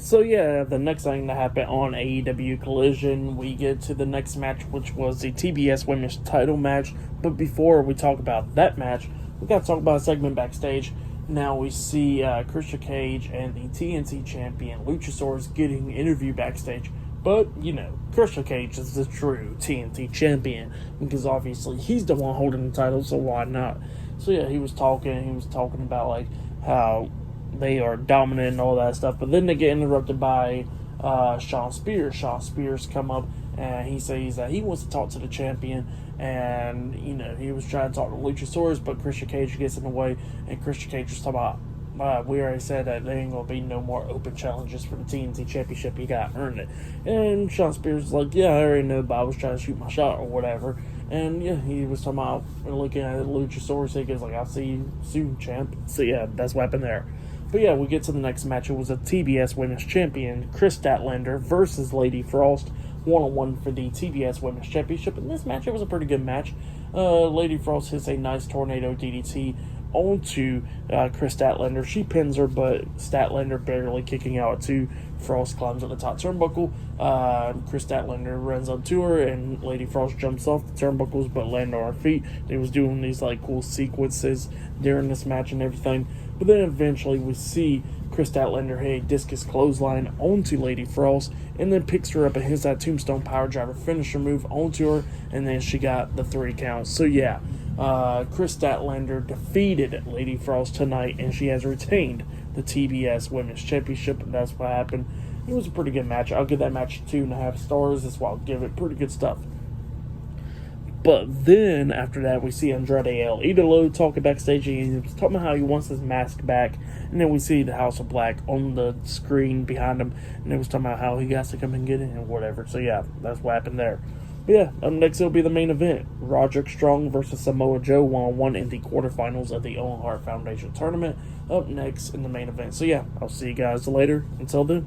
So yeah, the next thing that happened on AEW Collision, we get to the next match, which was the TBS Women's Title match. But before we talk about that match, we got to talk about a segment backstage. Now we see Kris Cage and the TNT champion Luchasaurus getting interviewed backstage. But, Kris Cage is the true TNT champion, because obviously he's the one holding the title, so why not? So yeah, he was talking about like how they are dominant and all that stuff, but then they get interrupted by Shawn Spears. Shawn Spears come up and he says that he wants to talk to the champion, and he was trying to talk to Luchasaurus, but Kris Cage gets in the way, and Kris Cage was talking about, we already said that there ain't gonna be no more open challenges for the TNT Championship. You gotta earn it. And Shawn Spears was like, yeah, I already know, but I was trying to shoot my shot or whatever. And yeah, he was talking about looking at Luchasaurus. He goes like, I'll see you soon, champ. So yeah, that's what happened there. But yeah, we get to the next match. It was a TBS Women's Champion, Kris Statlander versus Lady Frost, one-on-one for the TBS Women's Championship. In this match, it was a pretty good match. Lady Frost hits a nice tornado DDT onto Kris Statlander. She pins her, but Statlander barely kicking out at 2. Frost climbs up the top turnbuckle. Kris Statlander runs up to her, and Lady Frost jumps off the turnbuckles but land on her feet. They was doing these like cool sequences during this match and everything. But then eventually we see Kris Statlander hit a discus clothesline onto Lady Frost, and then picks her up and hits that tombstone power driver finisher move onto her, and then she got the 3 counts. So yeah, Kris Statlander defeated Lady Frost tonight, and she has retained the TBS Women's Championship, and that's what happened. It was a pretty good match. I'll give that match 2.5 stars. That's why I'll give it. Pretty good stuff. But then, after that, we see Andrade El Idolo talking backstage. He was talking about how he wants his mask back. And then we see the House of Black on the screen behind him. And they was talking about how he has to come and get it and whatever. So yeah, that's what happened there. But yeah, up next it'll be the main event. Roderick Strong versus Samoa Joe one-on-one in the quarterfinals of the Owen Hart Foundation tournament. Up next in the main event. So yeah, I'll see you guys later. Until then.